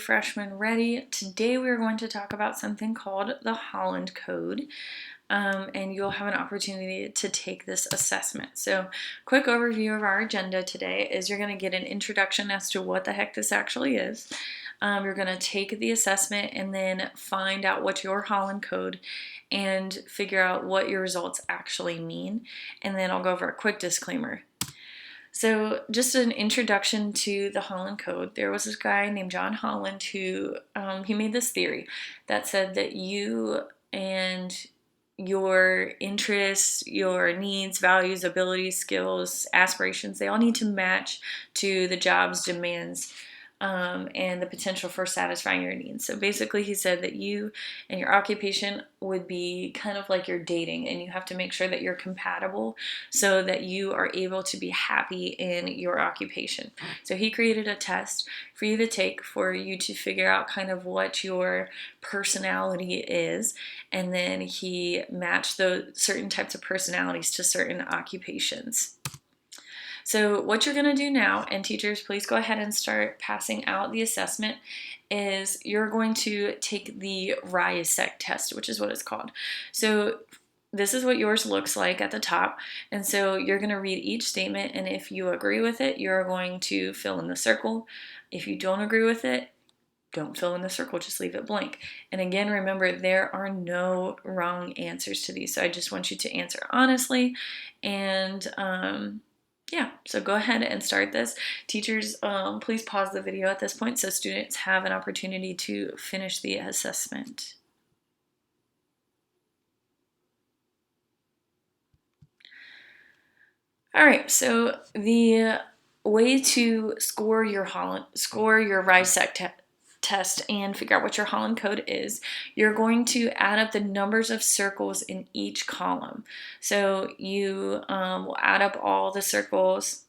Freshmen ready. Today we are going to talk about something called the Holland Code, and you'll have an opportunity to take this assessment. So, quick overview of our agenda today is you're going to get an introduction as to what the heck this actually is. You're going to take the assessment and then find out what's your Holland Code and figure out what your results actually mean. And then I'll go over a quick disclaimer. So, just an introduction to the Holland Code. There was this guy named John Holland who he made this theory that said that you and your interests, your needs, values, abilities, skills, aspirations, they all need to match to the job's demands and the potential for satisfying your needs. So basically, he said that you and your occupation would be kind of like you're dating, and you have to make sure that you're compatible so that you are able to be happy in your occupation. So he created a test for you to take for you to figure out kind of what your personality is, and then he matched those certain types of personalities to certain occupations. So what you're going to do now, and teachers, please go ahead and start passing out the assessment, is you're going to take the RIASEC test, which is what it's called. So this is what yours looks like at the top. And so you're going to read each statement, and if you agree with it, you're going to fill in the circle. If you don't agree with it, don't fill in the circle, just leave it blank. And again, remember, there are no wrong answers to these. So I just want you to answer honestly, and yeah, so go ahead and start this. Teachers, please pause the video at this point so students have an opportunity to finish the assessment. All right, so the way to score your RIASEC test and figure out what your Holland Code is, you're going to add up the numbers of circles in each column. So you will add up all the circles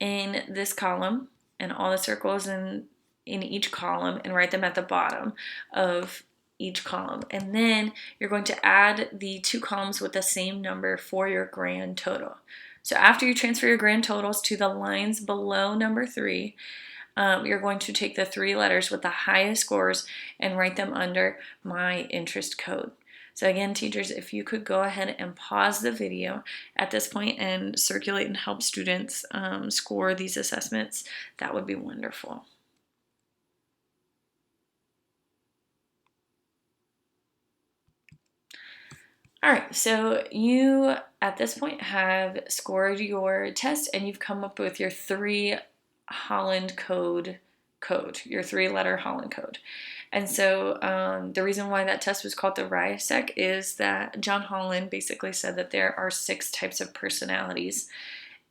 in this column and all the circles in each column and write them at the bottom of each column. And then you're going to add the two columns with the same number for your grand total. So after you transfer your grand totals to the lines below number 3, you're going to take the 3 letters with the highest scores and write them under my interest code. So again, teachers, if you could go ahead and pause the video at this point and circulate and help students score these assessments, that would be wonderful. All right, so you at this point have scored your test and you've come up with your 3 Holland code, your 3-letter Holland code. And so the reason why that test was called the RIASEC is that John Holland basically said that there are 6 types of personalities.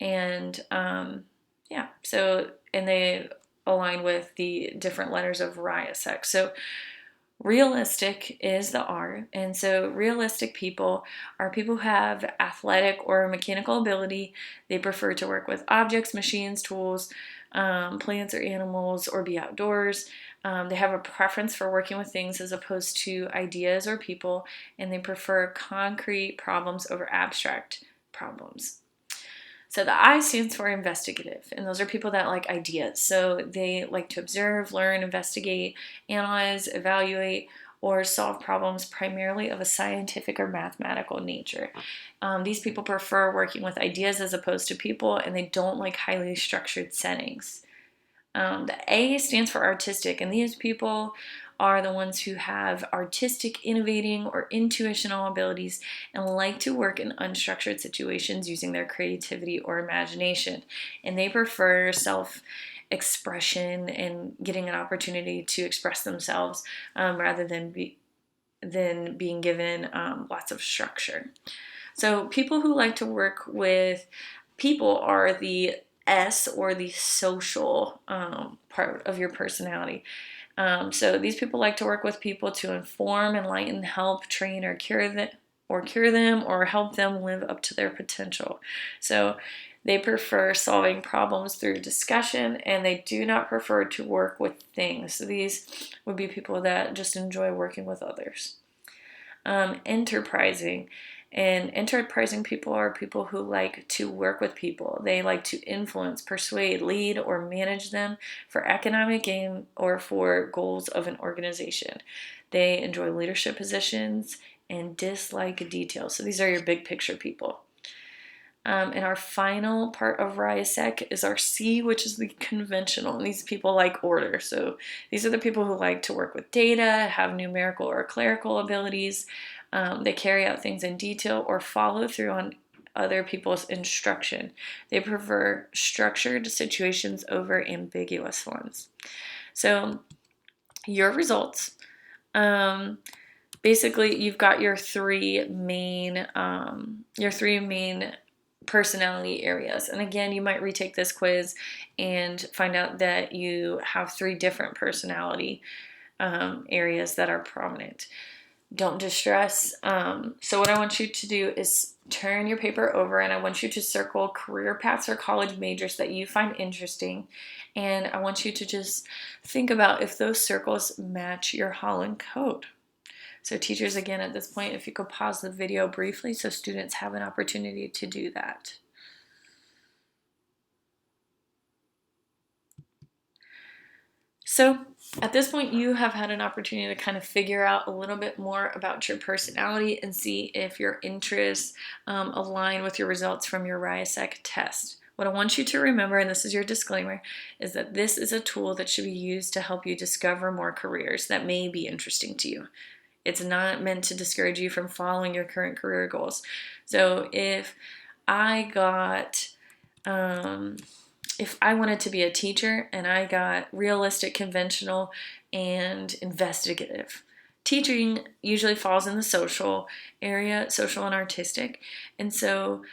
And yeah, so, and they align with the different letters of RIASEC. So realistic is the R, and so realistic people are people who have athletic or mechanical ability. They prefer to work with objects, machines, tools, plants or animals, or be outdoors. They have a preference for working with things as opposed to ideas or people, and they prefer concrete problems over abstract problems. So the I stands for investigative, and those are people that like ideas. So they like to observe, learn, investigate, analyze, evaluate, or solve problems primarily of a scientific or mathematical nature. These people prefer working with ideas as opposed to people, and they don't like highly structured settings. The A stands for artistic, and these people are the ones who have artistic, innovating, or intuitional abilities and like to work in unstructured situations using their creativity or imagination. And they prefer self-expression and getting an opportunity to express themselves rather than being given lots of structure. So people who like to work with people are the S, or the social part of your personality. So these people like to work with people to inform, enlighten, help, train, or cure them, or help them live up to their potential. So they prefer solving problems through discussion, and they do not prefer to work with things. So these would be people that just enjoy working with others. Enterprising. And enterprising people are people who like to work with people. They like to influence, persuade, lead, or manage them for economic gain or for goals of an organization. They enjoy leadership positions and dislike details. So these are your big picture people. And our final part of RIASEC is our C, which is the conventional. And these people like order. So these are the people who like to work with data, have numerical or clerical abilities. They carry out things in detail or follow through on other people's instruction. They prefer structured situations over ambiguous ones. So your results. Basically, you've got your three main personality areas. And again, you might retake this quiz and find out that you have three different personality areas that are prominent. Don't distress. So what I want you to do is turn your paper over, and I want you to circle career paths or college majors that you find interesting. And I want you to just think about if those circles match your Holland Code. So teachers, again, at this point, if you could pause the video briefly so students have an opportunity to do that. So at this point, you have had an opportunity to kind of figure out a little bit more about your personality and see if your interests align with your results from your RIASEC test. What I want you to remember, and this is your disclaimer, is that this is a tool that should be used to help you discover more careers that may be interesting to you. It's not meant to discourage you from following your current career goals. So if I wanted to be a teacher and I got realistic, conventional, and investigative, teaching usually falls in the social area, social and artistic. And so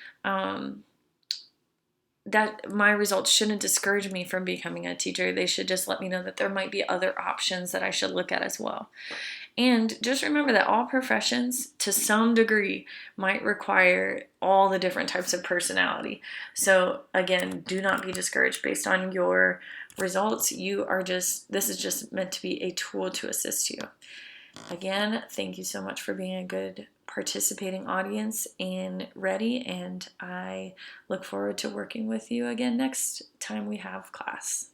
that my results shouldn't discourage me from becoming a teacher. They should just let me know that there might be other options that I should look at as well. And just remember that all professions, to some degree, might require all the different types of personality. So again, do not be discouraged based on your results. This is just meant to be a tool to assist you. Again, thank you so much for being a good participating audience and ready, and I look forward to working with you again next time we have class.